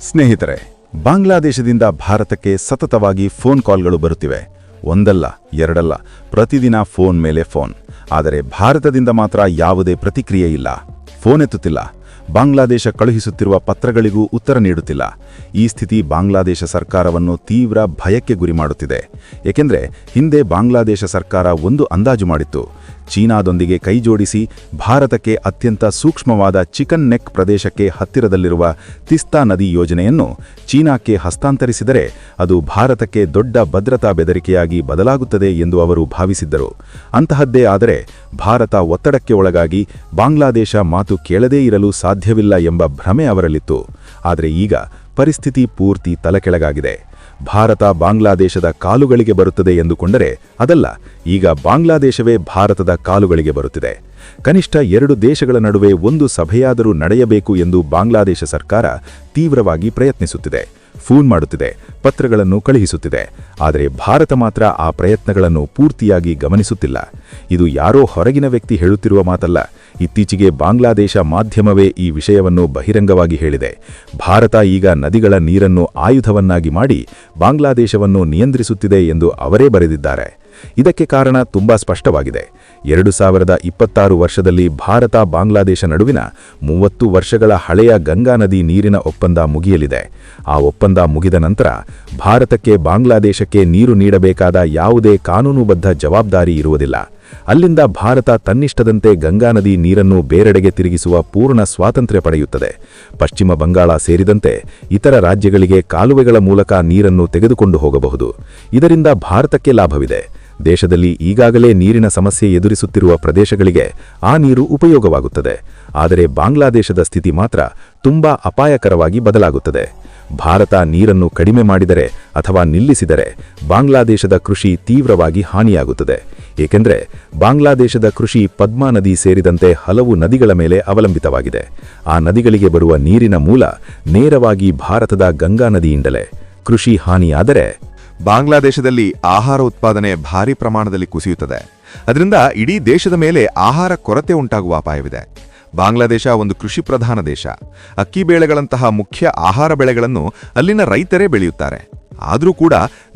ಸ್ನೇಹಿತರೆ, ಬಾಂಗ್ಲಾದೇಶದಿಂದ ಭಾರತಕ್ಕೆ ಸತತವಾಗಿ ಫೋನ್ ಕಾಲ್ಗಳು ಬರುತ್ತಿವೆ. ಒಂದಲ್ಲ ಎರಡಲ್ಲ, ಪ್ರತಿದಿನ ಫೋನ್ ಮೇಲೆ ಫೋನ್. ಆದರೆ ಭಾರತದಿಂದ ಮಾತ್ರ ಯಾವುದೇ ಪ್ರತಿಕ್ರಿಯೆ ಇಲ್ಲ. ಫೋನ್ ಎತ್ತುತ್ತಿಲ್ಲ. ಬಾಂಗ್ಲಾದೇಶ ಕಳುಹಿಸುತ್ತಿರುವ ಪತ್ರಗಳಿಗೂ ಉತ್ತರ ನೀಡುತ್ತಿಲ್ಲ. ಈ ಸ್ಥಿತಿ ಬಾಂಗ್ಲಾದೇಶ ಸರ್ಕಾರವನ್ನು ತೀವ್ರ ಭಯಕ್ಕೆ ಗುರಿ ಮಾಡುತ್ತಿದೆ. ಏಕೆಂದರೆ ಹಿಂದೆ ಬಾಂಗ್ಲಾದೇಶ ಸರ್ಕಾರ ಒಂದು ಅಂದಾಜು ಮಾಡಿತ್ತು. ಚೀನಾದೊಂದಿಗೆ ಕೈಜೋಡಿಸಿ ಭಾರತಕ್ಕೆ ಅತ್ಯಂತ ಸೂಕ್ಷ್ಮವಾದ ಚಿಕನ್ ನೆಕ್ ಪ್ರದೇಶಕ್ಕೆ ಹತ್ತಿರದಲ್ಲಿರುವ ತಿಸ್ತಾ ನದಿ ಯೋಜನೆಯನ್ನು ಚೀನಾಕ್ಕೆ ಹಸ್ತಾಂತರಿಸಿದರೆ ಅದು ಭಾರತಕ್ಕೆ ದೊಡ್ಡ ಭದ್ರತಾ ಬೆದರಿಕೆಯಾಗಿ ಬದಲಾಗುತ್ತದೆ ಎಂದು ಅವರು ಭಾವಿಸಿದ್ದರು. ಅಂತಹದ್ದೇ ಆದರೆ ಭಾರತ ಒತ್ತಡಕ್ಕೆ ಒಳಗಾಗಿ ಬಾಂಗ್ಲಾದೇಶ ಮಾತು ಕೇಳದೇ ಇರಲು ಸಾಧ್ಯವಿಲ್ಲ ಎಂಬ ಭ್ರಮೆ ಅವರಲ್ಲಿತ್ತು. ಆದರೆ ಈಗ ಪರಿಸ್ಥಿತಿ ಪೂರ್ತಿ ತಲೆಕೆಳಗಾಗಿದೆ. ಭಾರತ ಬಾಂಗ್ಲಾದೇಶದ ಕಾಲುಗಳಿಗೆ ಬರುತ್ತದೆ ಎಂದುಕೊಂಡರೆ ಅದಲ್ಲ, ಈಗ ಬಾಂಗ್ಲಾದೇಶವೇ ಭಾರತದ ಕಾಲುಗಳಿಗೆ ಬರುತ್ತಿದೆ. ಕನಿಷ್ಠ ಎರಡು ದೇಶಗಳ ನಡುವೆ ಒಂದು ಸಭೆಯಾದರೂ ನಡೆಯಬೇಕು ಎಂದು ಬಾಂಗ್ಲಾದೇಶ ಸರ್ಕಾರ ತೀವ್ರವಾಗಿ ಪ್ರಯತ್ನಿಸುತ್ತಿದೆ. ಫೋನ್ ಮಾಡುತ್ತಿದೆ, ಪತ್ರಗಳನ್ನು ಕಳುಹಿಸುತ್ತಿದೆ. ಆದರೆ ಭಾರತ ಮಾತ್ರ ಆ ಪ್ರಯತ್ನಗಳನ್ನು ಪೂರ್ತಿಯಾಗಿ ಗಮನಿಸುತ್ತಿಲ್ಲ. ಇದು ಯಾರೋ ಹೊರಗಿನ ವ್ಯಕ್ತಿ ಹೇಳುತ್ತಿರುವ ಮಾತಲ್ಲ. ಇತ್ತೀಚೆಗೆ ಬಾಂಗ್ಲಾದೇಶ ಮಾಧ್ಯಮವೇ ಈ ವಿಷಯವನ್ನು ಬಹಿರಂಗವಾಗಿ ಹೇಳಿದೆ. ಭಾರತ ಈಗ ನದಿಗಳ ನೀರನ್ನು ಆಯುಧವನ್ನಾಗಿ ಮಾಡಿ ಬಾಂಗ್ಲಾದೇಶವನ್ನು ನಿಯಂತ್ರಿಸುತ್ತಿದೆ ಎಂದು ಅವರೇ ಬರೆದಿದ್ದಾರೆ. ಇದಕ್ಕೆ ಕಾರಣ ತುಂಬಾ ಸ್ಪಷ್ಟವಾಗಿದೆ. 2026 ವರ್ಷದಲ್ಲಿ ಭಾರತ ಬಾಂಗ್ಲಾದೇಶ ನಡುವಿನ 30 ವರ್ಷಗಳ ಹಳೆಯ ಗಂಗಾ ನದಿ ನೀರಿನ ಒಪ್ಪಂದ ಮುಗಿಯಲಿದೆ. ಆ ಒಪ್ಪಂದ ಮುಗಿದ ನಂತರ ಭಾರತಕ್ಕೆ ಬಾಂಗ್ಲಾದೇಶಕ್ಕೆ ನೀರು ನೀಡಬೇಕಾದ ಯಾವುದೇ ಕಾನೂನುಬದ್ಧ ಜವಾಬ್ದಾರಿ ಇರುವುದಿಲ್ಲ. ಅಲ್ಲಿಂದ ಭಾರತ ತನ್ನಿಷ್ಟದಂತೆ ಗಂಗಾ ನದಿ ನೀರನ್ನು ಬೇರೆಡೆಗೆ ತಿರುಗಿಸುವ ಪೂರ್ಣ ಸ್ವಾತಂತ್ರ್ಯ ಪಡೆಯುತ್ತದೆ. ಪಶ್ಚಿಮ ಬಂಗಾಳ ಸೇರಿದಂತೆ ಇತರ ರಾಜ್ಯಗಳಿಗೆ ಕಾಲುವೆಗಳ ಮೂಲಕ ನೀರನ್ನು ತೆಗೆದುಕೊಂಡು ಹೋಗಬಹುದು. ಇದರಿಂದ ಭಾರತಕ್ಕೆ ಲಾಭವಿದೆ. ದೇಶದಲ್ಲಿ ಈಗಾಗಲೇ ನೀರಿನ ಸಮಸ್ಯೆ ಎದುರಿಸುತ್ತಿರುವ ಪ್ರದೇಶಗಳಿಗೆ ಆ ನೀರು ಉಪಯೋಗವಾಗುತ್ತದೆ. ಆದರೆ ಬಾಂಗ್ಲಾದೇಶದ ಸ್ಥಿತಿ ಮಾತ್ರ ತುಂಬಾ ಅಪಾಯಕರವಾಗಿ ಬದಲಾಗುತ್ತದೆ. ಭಾರತ ನೀರನ್ನು ಕಡಿಮೆ ಮಾಡಿದರೆ ಅಥವಾ ನಿಲ್ಲಿಸಿದರೆ ಬಾಂಗ್ಲಾದೇಶದ ಕೃಷಿ ತೀವ್ರವಾಗಿ ಹಾನಿಯಾಗುತ್ತದೆ. ಏಕೆಂದರೆ ಬಾಂಗ್ಲಾದೇಶದ ಕೃಷಿ ಪದ್ಮಾ ನದಿ ಸೇರಿದಂತೆ ಹಲವು ನದಿಗಳ ಮೇಲೆ ಅವಲಂಬಿತವಾಗಿದೆ. ಆ ನದಿಗಳಿಗೆ ಬರುವ ನೀರಿನ ಮೂಲ ನೇರವಾಗಿ ಭಾರತದ ಗಂಗಾ ನದಿಯಿಂದಲೇ. ಕೃಷಿ ಹಾನಿಯಾದರೆ ಬಾಂಗ್ಲಾದೇಶದಲ್ಲಿ ಆಹಾರ ಉತ್ಪಾದನೆ ಭಾರೀ ಪ್ರಮಾಣದಲ್ಲಿ ಕುಸಿಯುತ್ತದೆ. ಅದರಿಂದ ಇಡೀ ದೇಶದ ಮೇಲೆ ಆಹಾರ ಕೊರತೆ ಉಂಟಾಗುವ ಅಪಾಯವಿದೆ. ಬಾಂಗ್ಲಾದೇಶ ಒಂದು ಕೃಷಿ ಪ್ರಧಾನ ದೇಶ. ಅಕ್ಕಿ ಬೇಳೆಗಳಂತಹ ಮುಖ್ಯ ಆಹಾರ ಬೆಳೆಗಳನ್ನು ಅಲ್ಲಿನ ರೈತರೇ ಬೆಳೆಯುತ್ತಾರೆ. ಆದರೂ ಕೂಡ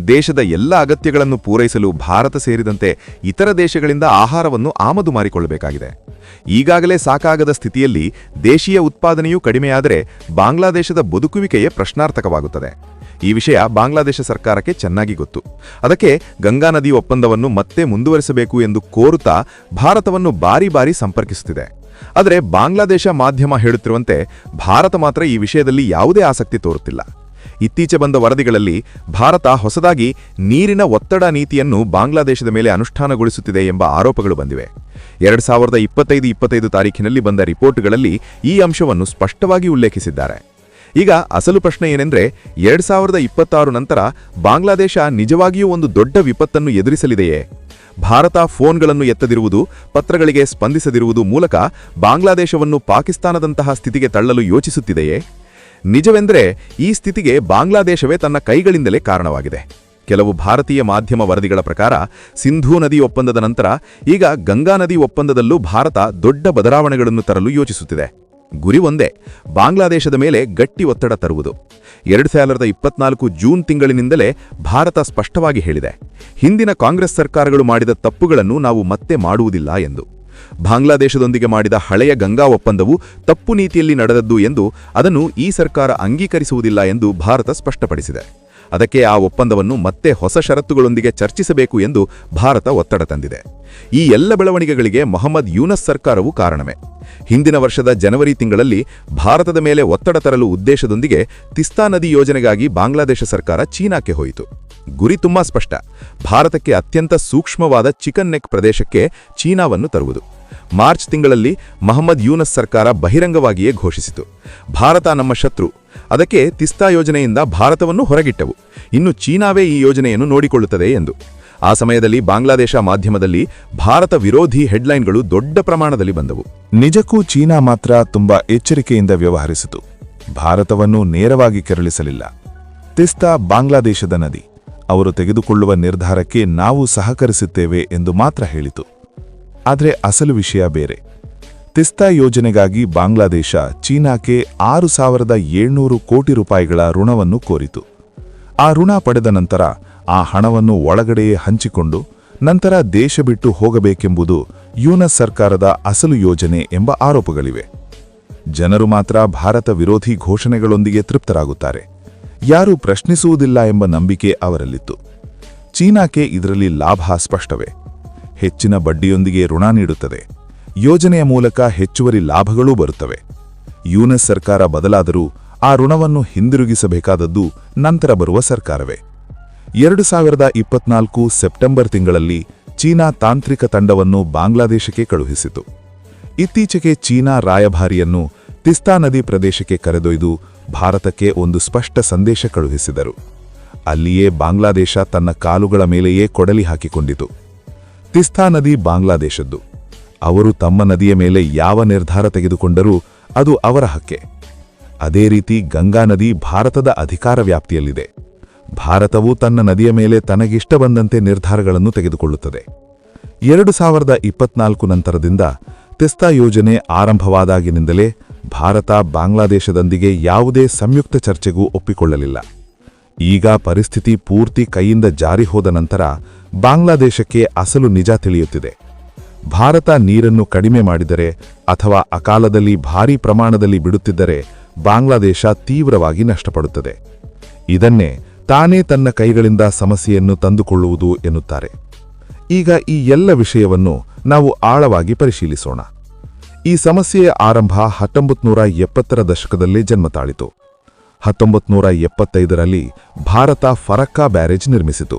ದೇಶದ ಎಲ್ಲ ಅಗತ್ಯಗಳನ್ನು ಪೂರೈಸಲು ಭಾರತ ಸೇರಿದಂತೆ ಇತರ ದೇಶಗಳಿಂದ ಆಹಾರವನ್ನು ಆಮದು ಮಾಡಿಕೊಳ್ಳಬೇಕಾಗಿದೆ. ಈಗಾಗಲೇ ಸಾಕಾಗದ ಸ್ಥಿತಿಯಲ್ಲಿ ದೇಶೀಯ ಉತ್ಪಾದನೆಯೂ ಕಡಿಮೆಯಾದರೆ ಬಾಂಗ್ಲಾದೇಶದ ಬದುಕುವಿಕೆಯೇ ಪ್ರಶ್ನಾರ್ಥಕವಾಗುತ್ತದೆ. ಈ ವಿಷಯ ಬಾಂಗ್ಲಾದೇಶ ಸರ್ಕಾರಕ್ಕೆ ಚೆನ್ನಾಗಿ ಗೊತ್ತು. ಅದಕ್ಕೆ ಗಂಗಾ ನದಿ ಒಪ್ಪಂದವನ್ನು ಮತ್ತೆ ಮುಂದುವರಿಸಬೇಕು ಎಂದು ಕೋರುತ್ತಾ ಭಾರತವನ್ನು ಬಾರಿ ಬಾರಿ ಸಂಪರ್ಕಿಸುತ್ತಿದೆ. ಆದರೆ ಬಾಂಗ್ಲಾದೇಶ ಮಾಧ್ಯಮ ಹೇಳುತ್ತಿರುವಂತೆ ಭಾರತ ಮಾತ್ರ ಈ ವಿಷಯದಲ್ಲಿ ಯಾವುದೇ ಆಸಕ್ತಿ ತೋರುತ್ತಿಲ್ಲ. ಇತ್ತೀಚೆ ಬಂದ ವರದಿಗಳಲ್ಲಿ ಭಾರತ ಹೊಸದಾಗಿ ನೀರಿನ ಒತ್ತಡ ನೀತಿಯನ್ನು ಬಾಂಗ್ಲಾದೇಶದ ಮೇಲೆ ಅನುಷ್ಠಾನಗೊಳಿಸುತ್ತಿದೆ ಎಂಬ ಆರೋಪಗಳು ಬಂದಿವೆ. 2025 ತಾರೀಖಿನಲ್ಲಿ ಬಂದ ರಿಪೋರ್ಟ್ಗಳಲ್ಲಿ ಈ ಅಂಶವನ್ನು ಸ್ಪಷ್ಟವಾಗಿ ಉಲ್ಲೇಖಿಸಿದ್ದಾರೆ. ಈಗ ಅಸಲು ಪ್ರಶ್ನೆ ಏನೆಂದರೆ 2026 ನಂತರ ಬಾಂಗ್ಲಾದೇಶ ನಿಜವಾಗಿಯೂ ಒಂದು ದೊಡ್ಡ ವಿಪತ್ತನ್ನು ಎದುರಿಸಲಿದೆಯೇ? ಭಾರತ ಫೋನ್ಗಳನ್ನು ಎತ್ತದಿರುವುದು, ಪತ್ರಗಳಿಗೆ ಸ್ಪಂದಿಸದಿರುವುದು ಮೂಲಕ ಬಾಂಗ್ಲಾದೇಶವನ್ನು ಪಾಕಿಸ್ತಾನದಂತಹ ಸ್ಥಿತಿಗೆ ತಳ್ಳಲು ಯೋಚಿಸುತ್ತಿದೆಯೇ? ನಿಜವೆಂದರೆ ಈ ಸ್ಥಿತಿಗೆ ಬಾಂಗ್ಲಾದೇಶವೇ ತನ್ನ ಕೈಗಳಿಂದಲೇ ಕಾರಣವಾಗಿದೆ. ಕೆಲವು ಭಾರತೀಯ ಮಾಧ್ಯಮ ವರದಿಗಳ ಪ್ರಕಾರ ಸಿಂಧೂ ನದಿ ಒಪ್ಪಂದದ ನಂತರ ಈಗ ಗಂಗಾ ನದಿ ಒಪ್ಪಂದದಲ್ಲೂ ಭಾರತ ದೊಡ್ಡ ಬದಲಾವಣೆಗಳನ್ನು ತರಲು ಯೋಚಿಸುತ್ತಿದೆ. ಗುರಿ ಒಂದೇ, ಬಾಂಗ್ಲಾದೇಶದ ಮೇಲೆ ಗಟ್ಟಿ ಒತ್ತಡ ತರುವುದು. 2024 ಜೂನ್ ತಿಂಗಳಿನಿಂದಲೇ ಭಾರತ ಸ್ಪಷ್ಟವಾಗಿ ಹೇಳಿದೆ, ಹಿಂದಿನ ಕಾಂಗ್ರೆಸ್ ಸರ್ಕಾರಗಳು ಮಾಡಿದ ತಪ್ಪುಗಳನ್ನು ನಾವು ಮತ್ತೆ ಮಾಡುವುದಿಲ್ಲ ಎಂದು. ಬಾಂಗ್ಲಾದೇಶದೊಂದಿಗೆ ಮಾಡಿದ ಹಳೆಯ ಗಂಗಾ ಒಪ್ಪಂದವು ತಪ್ಪು ನೀತಿಯಲ್ಲಿ ನಡೆದದ್ದು ಎಂದು ಅದನ್ನು ಈ ಸರ್ಕಾರ ಅಂಗೀಕರಿಸುವುದಿಲ್ಲ ಎಂದು ಭಾರತ ಸ್ಪಷ್ಟಪಡಿಸಿದೆ. ಅದಕ್ಕೆ ಆ ಒಪ್ಪಂದವನ್ನು ಮತ್ತೆ ಹೊಸ ಷರತ್ತುಗಳೊಂದಿಗೆ ಚರ್ಚಿಸಬೇಕು ಎಂದು ಭಾರತ ಒತ್ತಡ ತಂದಿದೆ. ಈ ಎಲ್ಲ ಬೆಳವಣಿಗೆಗಳಿಗೆ ಮೊಹಮ್ಮದ್ ಯೂನಸ್ ಸರ್ಕಾರವು ಕಾರಣವೇ. ಹಿಂದಿನ ವರ್ಷದ ಜನವರಿ ತಿಂಗಳಲ್ಲಿ ಭಾರತದ ಮೇಲೆ ಒತ್ತಡ ತರಲು ಉದ್ದೇಶದೊಂದಿಗೆ ತಿಸ್ತಾ ನದಿ ಯೋಜನೆಗಾಗಿ ಬಾಂಗ್ಲಾದೇಶ ಸರ್ಕಾರ ಚೀನಾಕ್ಕೆ ಹೋಯಿತು. ಗುರಿ ತುಂಬಾ ಸ್ಪಷ್ಟ, ಭಾರತಕ್ಕೆ ಅತ್ಯಂತ ಸೂಕ್ಷ್ಮವಾದ ಚಿಕನ್ ನೆಕ್ ಪ್ರದೇಶಕ್ಕೆ ಚೀನಾವನ್ನು ತರುವುದು. ಮಾರ್ಚ್ ತಿಂಗಳಲ್ಲಿ ಮೊಹಮ್ಮದ್ ಯೂನಸ್ ಸರ್ಕಾರ ಬಹಿರಂಗವಾಗಿಯೇ ಘೋಷಿಸಿತು, ಭಾರತ ನಮ್ಮ ಶತ್ರು. ಅದಕ್ಕೆ ತಿಸ್ತಾ ಯೋಜನೆಯಿಂದ ಭಾರತವನ್ನು ಹೊರಗಿಟ್ಟವು. ಇನ್ನು ಚೀನಾವೇ ಈ ಯೋಜನೆಯನ್ನು ನೋಡಿಕೊಳ್ಳುತ್ತದೆ ಎಂದು. ಆ ಸಮಯದಲ್ಲಿ ಬಾಂಗ್ಲಾದೇಶ ಮಾಧ್ಯಮದಲ್ಲಿ ಭಾರತ ವಿರೋಧಿ ಹೆಡ್ಲೈನ್ಗಳು ದೊಡ್ಡ ಪ್ರಮಾಣದಲ್ಲಿ ಬಂದವು. ನಿಜಕ್ಕೂ ಚೀನಾ ಮಾತ್ರ ತುಂಬಾ ಎಚ್ಚರಿಕೆಯಿಂದ ವ್ಯವಹರಿಸಿತು. ಭಾರತವನ್ನು ನೇರವಾಗಿ ಕೆರಳಿಸಲಿಲ್ಲ. ತಿಸ್ತಾ ಬಾಂಗ್ಲಾದೇಶದ ನದಿ. ಅವರು ತೆಗೆದುಕೊಳ್ಳುವ ನಿರ್ಧಾರಕ್ಕೆ ನಾವು ಸಹಕರಿಸುತ್ತೇವೆ ಎಂದು ಮಾತ್ರ ಹೇಳಿತು. ಆದರೆ ಅಸಲು ವಿಷಯ ಬೇರೆ. ತಿಸ್ತಾ ಯೋಜನೆಗಾಗಿ ಬಾಂಗ್ಲಾದೇಶ ಚೀನಾಕ್ಕೆ 6,700 ಕೋಟಿ ರೂಪಾಯಿಗಳ ಋಣವನ್ನು ಕೋರಿತು. ಆ ಋಣ ಪಡೆದ ನಂತರ ಆ ಹಣವನ್ನು ಒಳಗಡೆಯೇ ಹಂಚಿಕೊಂಡು ನಂತರ ದೇಶ ಬಿಟ್ಟು ಹೋಗಬೇಕೆಂಬುದು ಯೂನಸ್ ಸರ್ಕಾರದ ಅಸಲು ಯೋಜನೆ ಎಂಬ ಆರೋಪಗಳಿವೆ. ಜನರು ಮಾತ್ರ ಭಾರತ ವಿರೋಧಿ ಘೋಷಣೆಗಳೊಂದಿಗೆ ತೃಪ್ತರಾಗುತ್ತಾರೆ. ಯಾರೂ ಪ್ರಶ್ನಿಸುವುದಿಲ್ಲ ಎಂಬ ನಂಬಿಕೆ ಅವರಲ್ಲಿತ್ತು. ಚೀನಾಕ್ಕೆ ಇದರಲ್ಲಿ ಲಾಭ ಸ್ಪಷ್ಟವೇ. ಹೆಚ್ಚಿನ ಬಡ್ಡಿಯೊಂದಿಗೆ ಋಣ ನೀಡುತ್ತದೆ. ಯೋಜನೆಯ ಮೂಲಕ ಹೆಚ್ಚುವರಿ ಲಾಭಗಳೂ ಬರುತ್ತವೆ. ಯೂನಸ್ ಸರ್ಕಾರ ಬದಲಾದರೂ ಆ ಋಣವನ್ನು ಹಿಂದಿರುಗಿಸಬೇಕಾದದ್ದು ನಂತರ ಬರುವ ಸರ್ಕಾರವೇ. 2024 ಸೆಪ್ಟೆಂಬರ್ ತಿಂಗಳಲ್ಲಿ ಚೀನಾ ತಾಂತ್ರಿಕ ತಂಡವನ್ನು ಬಾಂಗ್ಲಾದೇಶಕ್ಕೆ ಕಳುಹಿಸಿತು. ಇತ್ತೀಚೆಗೆ ಚೀನಾ ರಾಯಭಾರಿಯನ್ನು ತಿಸ್ತಾ ನದಿ ಪ್ರದೇಶಕ್ಕೆ ಕರೆದೊಯ್ದು ಭಾರತಕ್ಕೆ ಒಂದು ಸ್ಪಷ್ಟ ಸಂದೇಶ ಕಳುಹಿಸಿದರು. ಅಲ್ಲಿಯೇ ಬಾಂಗ್ಲಾದೇಶ ತನ್ನ ಕಾಲುಗಳ ಮೇಲೆಯೇ ಕೊಡಲಿ ಹಾಕಿಕೊಂಡಿತು. ತಿಸ್ತಾ ನದಿ ಬಾಂಗ್ಲಾದೇಶದ್ದು. ಅವರು ತಮ್ಮ ನದಿಯ ಮೇಲೆ ಯಾವ ನಿರ್ಧಾರ ತೆಗೆದುಕೊಂಡರೂ ಅದು ಅವರ ಹಕ್ಕೆ. ಅದೇ ರೀತಿ ಗಂಗಾ ನದಿ ಭಾರತದ ಅಧಿಕಾರ ವ್ಯಾಪ್ತಿಯಲ್ಲಿದೆ. ಭಾರತವು ತನ್ನ ನದಿಯ ಮೇಲೆ ತನಗಿಷ್ಟ ಬಂದಂತೆ ನಿರ್ಧಾರಗಳನ್ನು ತೆಗೆದುಕೊಳ್ಳುತ್ತದೆ. 2024 ನಂತರದಿಂದ ತಿಸ್ತಾ ಯೋಜನೆ ಆರಂಭವಾದಾಗಿನಿಂದಲೇ ಭಾರತ ಬಾಂಗ್ಲಾದೇಶದೊಂದಿಗೆ ಯಾವುದೇ ಸಂಯುಕ್ತ ಚರ್ಚೆಗೂ ಒಪ್ಪಿಕೊಳ್ಳಲಿಲ್ಲ. ಈಗ ಪರಿಸ್ಥಿತಿ ಪೂರ್ತಿ ಕೈಯಿಂದ ಜಾರಿ ಹೋದ ನಂತರ ಬಾಂಗ್ಲಾದೇಶಕ್ಕೆ ಅಸಲು ನಿಜ ತಿಳಿಯುತ್ತಿದೆ. ಭಾರತ ನೀರನ್ನು ಕಡಿಮೆ ಮಾಡಿದರೆ ಅಥವಾ ಅಕಾಲದಲ್ಲಿ ಭಾರೀ ಪ್ರಮಾಣದಲ್ಲಿ ಬಿಡುತ್ತಿದ್ದರೆ ಬಾಂಗ್ಲಾದೇಶ ತೀವ್ರವಾಗಿ ನಷ್ಟಪಡುತ್ತದೆ. ಇದನ್ನೇ ತಾನೇ ತನ್ನ ಕೈಗಳಿಂದ ಸಮಸ್ಯೆಯನ್ನು ತಂದುಕೊಳ್ಳುವುದು ಎನ್ನುತ್ತಾರೆ. ಈಗ ಈ ಎಲ್ಲ ವಿಷಯವನ್ನು ನಾವು ಆಳವಾಗಿ ಪರಿಶೀಲಿಸೋಣ. ಈ ಸಮಸ್ಯೆಯ ಆರಂಭ 1970ರ ದಶಕದಲ್ಲೇ ಜನ್ಮ ತಾಳಿತು. 1975ರಲ್ಲಿ ಭಾರತ ಫರಕ್ಕಾ ಬ್ಯಾರೇಜ್ ನಿರ್ಮಿಸಿತು.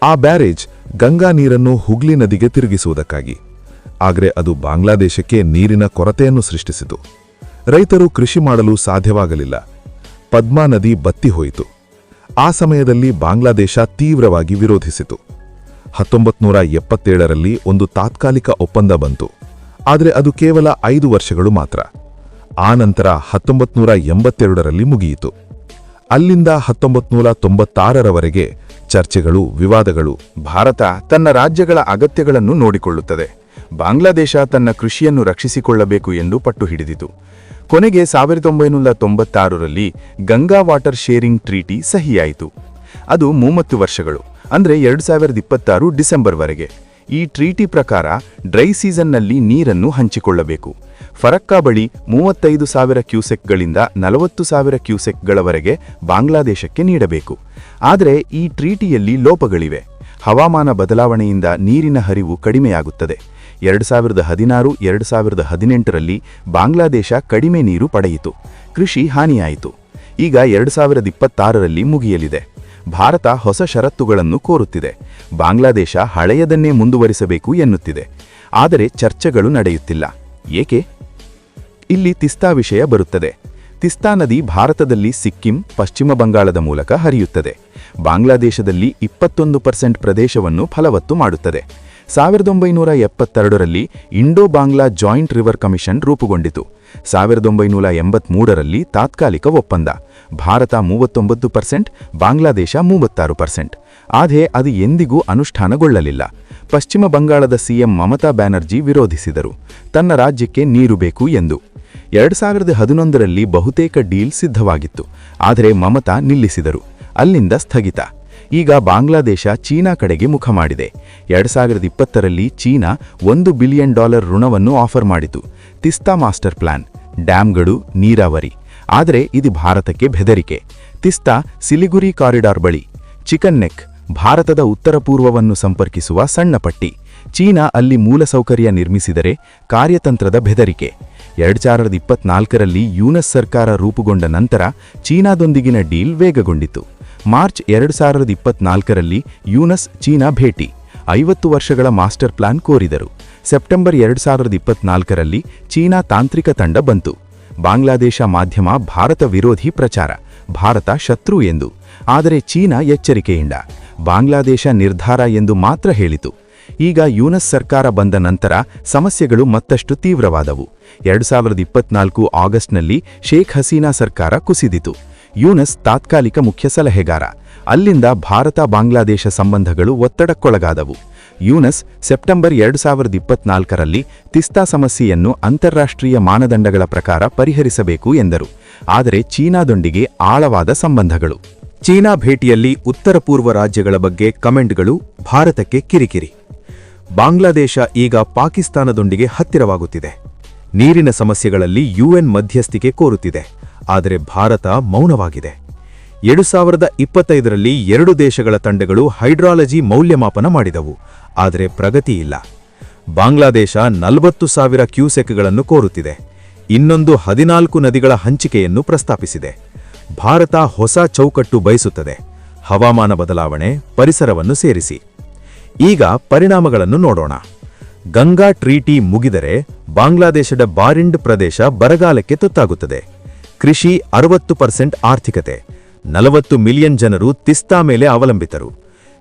ಆ ಬ್ಯಾರೇಜ್ ಗಂಗಾ ನೀರನ್ನು ಹುಗ್ಲಿ ನದಿಗೆ ತಿರುಗಿಸುವುದಕ್ಕಾಗಿ. ಆದರೆ ಅದು ಬಾಂಗ್ಲಾದೇಶಕ್ಕೆ ನೀರಿನ ಕೊರತೆಯನ್ನು ಸೃಷ್ಟಿಸಿತು. ರೈತರು ಕೃಷಿ ಮಾಡಲು ಸಾಧ್ಯವಾಗಲಿಲ್ಲ. ಪದ್ಮಾ ನದಿ ಬತ್ತಿ ಹೋಯಿತು. ಆ ಸಮಯದಲ್ಲಿ ಬಾಂಗ್ಲಾದೇಶ ತೀವ್ರವಾಗಿ ವಿರೋಧಿಸಿತು. 1977ರಲ್ಲಿ ಒಂದು ತಾತ್ಕಾಲಿಕ ಒಪ್ಪಂದ ಬಂತು. ಆದರೆ ಅದು ಕೇವಲ 5 ವರ್ಷಗಳು ಮಾತ್ರ. ಆ ನಂತರ 1982ರಲ್ಲಿ ಮುಗಿಯಿತು. ಅಲ್ಲಿಂದ 1996ರವರೆಗೆ ಚರ್ಚೆಗಳು, ವಿವಾದಗಳು. ಭಾರತ ತನ್ನ ರಾಜ್ಯಗಳ ಅಗತ್ಯಗಳನ್ನು ನೋಡಿಕೊಳ್ಳುತ್ತದೆ. ಬಾಂಗ್ಲಾದೇಶ ತನ್ನ ಕೃಷಿಯನ್ನು ರಕ್ಷಿಸಿಕೊಳ್ಳಬೇಕು ಎಂದು ಪಟ್ಟು ಹಿಡಿದಿತು. ಕೊನೆಗೆ 1996ರಲ್ಲಿ ಗಂಗಾ ವಾಟರ್ ಶೇರಿಂಗ್ ಟ್ರೀಟಿ ಸಹಿಯಾಯಿತು. ಅದು 30 ವರ್ಷಗಳು, ಅಂದರೆ 2026 ಡಿಸೆಂಬರ್ವರೆಗೆ. ಈ ಟ್ರೀಟಿ ಪ್ರಕಾರ ಡ್ರೈ ಸೀಸನ್ನಲ್ಲಿ ನೀರನ್ನು ಹಂಚಿಕೊಳ್ಳಬೇಕು. ಫರಕ್ಕಾ ಬಳಿ 35,000 ಕ್ಯೂಸೆಕ್ಗಳಿಂದ 40,000 ಕ್ಯೂಸೆಕ್ಗಳವರೆಗೆ ಬಾಂಗ್ಲಾದೇಶಕ್ಕೆ ನೀಡಬೇಕು. ಆದರೆ ಈ ಟ್ರೀಟಿಯಲ್ಲಿ ಲೋಪಗಳಿವೆ. ಹವಾಮಾನ ಬದಲಾವಣೆಯಿಂದ ನೀರಿನ ಹರಿವು ಕಡಿಮೆಯಾಗುತ್ತದೆ. 2016-2018ರಲ್ಲಿ ಬಾಂಗ್ಲಾದೇಶ ಕಡಿಮೆ ನೀರು ಪಡೆಯಿತು. ಕೃಷಿ ಹಾನಿಯಾಯಿತು. ಈಗ 2026ರಲ್ಲಿ ಮುಗಿಯಲಿದೆ. ಭಾರತ ಹೊಸ ಷರತ್ತುಗಳನ್ನು ಕೋರುತ್ತಿದೆ. ಬಾಂಗ್ಲಾದೇಶ ಹಳೆಯದನ್ನೇ ಮುಂದುವರಿಸಬೇಕು ಎನ್ನುತ್ತಿದೆ. ಆದರೆ ಚರ್ಚೆಗಳು ನಡೆಯುತ್ತಿಲ್ಲ. ಏಕೆ? ಇಲ್ಲಿ ತಿಸ್ತಾ ವಿಷಯ ಬರುತ್ತದೆ. ತಿಸ್ತಾ ನದಿ ಭಾರತದಲ್ಲಿ ಸಿಕ್ಕಿಂ, ಪಶ್ಚಿಮ ಬಂಗಾಳದ ಮೂಲಕ ಹರಿಯುತ್ತದೆ. ಬಾಂಗ್ಲಾದೇಶದಲ್ಲಿ 21% ಪ್ರದೇಶವನ್ನು ಫಲವತ್ತು ಮಾಡುತ್ತದೆ. 1972ರಲ್ಲಿ Indo Bangla joint river commission ರೂಪುಗೊಂಡಿತು. 1983ರಲ್ಲಿ ತಾತ್ಕಾಲಿಕ ಒಪ್ಪಂದ. ಭಾರತ 39%, ಬಾಂಗ್ಲಾದೇಶ 36%. ಆದರೆ ಅದು ಎಂದಿಗೂ ಅನುಷ್ಠಾನಗೊಳ್ಳಲಿಲ್ಲ. ಪಶ್ಚಿಮ ಬಂಗಾಳದ ಸಿಎಂ ಮಮತಾ ಬ್ಯಾನರ್ಜಿ ವಿರೋಧಿಸಿದರು, ತನ್ನ ರಾಜ್ಯಕ್ಕೆ ನೀರು ಬೇಕು ಎಂದು. 2011ರಲ್ಲಿ ಬಹುತೇಕ ಡೀಲ್ ಸಿದ್ಧವಾಗಿತ್ತು. ಆದರೆ ಮಮತಾ ನಿಲ್ಲಿಸಿದರು. ಅಲ್ಲಿಂದ ಸ್ಥಗಿತ. ಈಗ ಬಾಂಗ್ಲಾದೇಶ ಚೀನಾ ಕಡೆಗೆ ಮುಖ ಮಾಡಿದೆ. 2020ರಲ್ಲಿ ಚೀನಾ $1 ಬಿಲಿಯನ್ ಋಣವನ್ನು ಆಫರ್ ಮಾಡಿತು. ತಿಸ್ತಾ ಮಾಸ್ಟರ್ ಪ್ಲಾನ್, ಡ್ಯಾಂಗಳು, ನೀರಾವರಿ. ಆದರೆ ಇದು ಭಾರತಕ್ಕೆ ಬೆದರಿಕೆ. ತಿಸ್ತಾ ಸಿಲಿಗುರಿ ಕಾರಿಡಾರ್ ಬಳಿ. ಚಿಕನ್ ನೆಕ್, ಭಾರತದ ಉತ್ತರ ಪೂರ್ವವನ್ನು ಸಂಪರ್ಕಿಸುವ ಸಣ್ಣ ಪಟ್ಟಿ. ಚೀನಾ ಅಲ್ಲಿ ಮೂಲಸೌಕರ್ಯ ನಿರ್ಮಿಸಿದರೆ ಕಾರ್ಯತಂತ್ರದ ಬೆದರಿಕೆ. 2024ರಲ್ಲಿ ಯೂನಸ್ ಸರ್ಕಾರ ರೂಪುಗೊಂಡ ನಂತರ ಚೀನಾದೊಂದಿಗಿನ ಡೀಲ್ ವೇಗಗೊಂಡಿತು. ಮಾರ್ಚ್ 2024ರಲ್ಲಿ ಯೂನಸ್ ಚೀನಾ ಭೇಟಿ. 50 ವರ್ಷಗಳ ಮಾಸ್ಟರ್ ಪ್ಲಾನ್ ಕೋರಿದರು. ಸೆಪ್ಟೆಂಬರ್ 2024ರಲ್ಲಿ ಚೀನಾ ತಾಂತ್ರಿಕ ತಂಡ ಬಂತು. ಬಾಂಗ್ಲಾದೇಶ ಮಾಧ್ಯಮ ಭಾರತ ವಿರೋಧಿ ಪ್ರಚಾರ, ಭಾರತ ಶತ್ರು ಎಂದು. ಆದರೆ ಚೀನಾ ಎಚ್ಚರಿಕೆಯಿಂದ ಬಾಂಗ್ಲಾದೇಶ ನಿರ್ಧಾರ ಎಂದು ಮಾತ್ರ ಹೇಳಿತು. ಈಗ ಯೂನಸ್ ಸರ್ಕಾರ ಬಂದ ನಂತರ ಸಮಸ್ಯೆಗಳು ಮತ್ತಷ್ಟು ತೀವ್ರವಾದವು. 2024 ಆಗಸ್ಟ್ನಲ್ಲಿ ಶೇಖ್ ಹಸೀನಾ ಸರ್ಕಾರ ಕುಸಿದಿತು. ಯೂನಸ್ ತಾತ್ಕಾಲಿಕ ಮುಖ್ಯ ಸಲಹೆಗಾರ. ಅಲ್ಲಿಂದ ಭಾರತ-ಬಾಂಗ್ಲಾದೇಶ ಸಂಬಂಧಗಳು ಒತ್ತಡಕ್ಕೊಳಗಾದವು. ಯೂನಸ್ ಸೆಪ್ಟೆಂಬರ್ 2024ರಲ್ಲಿ ತಿಸ್ತಾ ಸಮಸ್ಯೆಯನ್ನು ಅಂತಾರಾಷ್ಟ್ರೀಯ ಮಾನದಂಡಗಳ ಪ್ರಕಾರ ಪರಿಹರಿಸಬೇಕು ಎಂದರು. ಆದರೆ ಚೀನಾದೊಂದಿಗೆ ಆಳವಾದ ಸಂಬಂಧಗಳು. ಚೀನಾ ಭೇಟಿಯಲ್ಲಿ ಉತ್ತರ ಪೂರ್ವ ರಾಜ್ಯಗಳ ಬಗ್ಗೆ ಕಮೆಂಟ್ಗಳು, ಭಾರತಕ್ಕೆ ಕಿರಿಕಿರಿ. ಬಾಂಗ್ಲಾದೇಶ ಈಗ ಪಾಕಿಸ್ತಾನದೊಂದಿಗೆ ಹತ್ತಿರವಾಗುತ್ತಿದೆ. ನೀರಿನ ಸಮಸ್ಯೆಗಳಲ್ಲಿ ಯುಎನ್ ಮಧ್ಯಸ್ಥಿಕೆ ಕೋರುತ್ತಿದೆ. ಆದರೆ ಭಾರತ ಮೌನವಾಗಿದೆ. 2025ರಲ್ಲಿ 2 ದೇಶಗಳ ತಂಡಗಳು ಹೈಡ್ರಾಲಜಿ ಮೌಲ್ಯಮಾಪನ ಮಾಡಿದವು. ಆದರೆ ಪ್ರಗತಿ ಇಲ್ಲ. ಬಾಂಗ್ಲಾದೇಶ 40,000 ಕ್ಯೂಸೆಕ್ಗಳನ್ನು ಕೋರುತ್ತಿದೆ. ಇನ್ನೊಂದು 14 ನದಿಗಳ ಹಂಚಿಕೆಯನ್ನು ಪ್ರಸ್ತಾಪಿಸಿದೆ. ಭಾರತ ಹೊಸ ಚೌಕಟ್ಟು ಬಯಸುತ್ತದೆ. ಹವಾಮಾನ ಬದಲಾವಣೆ, ಪರಿಸರವನ್ನು ಸೇರಿಸಿ. ಈಗ ಪರಿಣಾಮಗಳನ್ನು ನೋಡೋಣ. ಗಂಗಾ ಟ್ರೀಟಿ ಮುಗಿದರೆ ಬಾಂಗ್ಲಾದೇಶದ ಬಾರಿಂಡ್ ಪ್ರದೇಶ ಬರಗಾಲಕ್ಕೆ ತುತ್ತಾಗುತ್ತದೆ. ಕೃಷಿ 60% ಆರ್ಥಿಕತೆ, 40 ಮಿಲಿಯನ್ ಜನರು ತಿಸ್ತಾ ಮೇಲೆ ಅವಲಂಬಿತರು.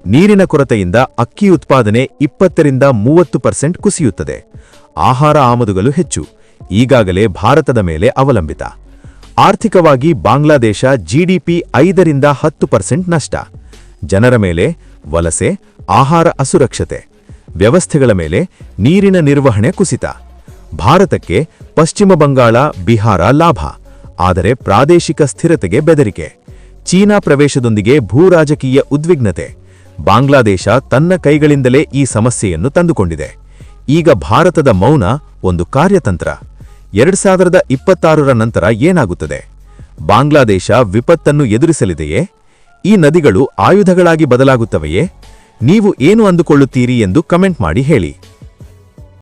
ನೀರಿನ ಕೊರತೆಯಿಂದ ಅಕ್ಕಿ ಉತ್ಪಾದನೆ 20-30% ಕುಸಿಯುತ್ತದೆ. ಆಹಾರ ಆಮದುಗಳು ಹೆಚ್ಚು, ಈಗಾಗಲೇ ಭಾರತದ ಮೇಲೆ ಅವಲಂಬಿತ. ಆರ್ಥಿಕವಾಗಿ ಬಾಂಗ್ಲಾದೇಶ ಜಿಡಿಪಿ 5-10% ನಷ್ಟ. ಜನರ ಮೇಲೆ ವಲಸೆ, ಆಹಾರ ಅಸುರಕ್ಷತೆ. ವ್ಯವಸ್ಥೆಗಳ ಮೇಲೆ ನೀರಿನ ನಿರ್ವಹಣೆ ಕುಸಿತ. ಭಾರತಕ್ಕೆ ಪಶ್ಚಿಮ ಬಂಗಾಳ, ಬಿಹಾರ ಲಾಭ. ಆದರೆ ಪ್ರಾದೇಶಿಕ ಸ್ಥಿರತೆಗೆ ಬೆದರಿಕೆ. ಚೀನಾ ಪ್ರವೇಶದೊಂದಿಗೆ ಭೂರಾಜಕೀಯ ಉದ್ವಿಗ್ನತೆ. ಬಾಂಗ್ಲಾದೇಶ ತನ್ನ ಕೈಗಳಿಂದಲೇ ಈ ಸಮಸ್ಯೆಯನ್ನು ತಂದುಕೊಂಡಿದೆ. ಈಗ ಭಾರತದ ಮೌನ ಒಂದು ಕಾರ್ಯತಂತ್ರ. 2026ರ ನಂತರ ಏನಾಗುತ್ತದೆ? ಬಾಂಗ್ಲಾದೇಶ ವಿಪತ್ತನ್ನು ಎದುರಿಸಲಿದೆಯೇ? ಈ ನದಿಗಳು ಆಯುಧಗಳಾಗಿ ಬದಲಾಗುತ್ತವೆಯೇ? ನೀವು ಏನು ಅಂದುಕೊಳ್ಳುತ್ತೀರಿ ಎಂದು ಕಮೆಂಟ್ ಮಾಡಿ ಹೇಳಿ.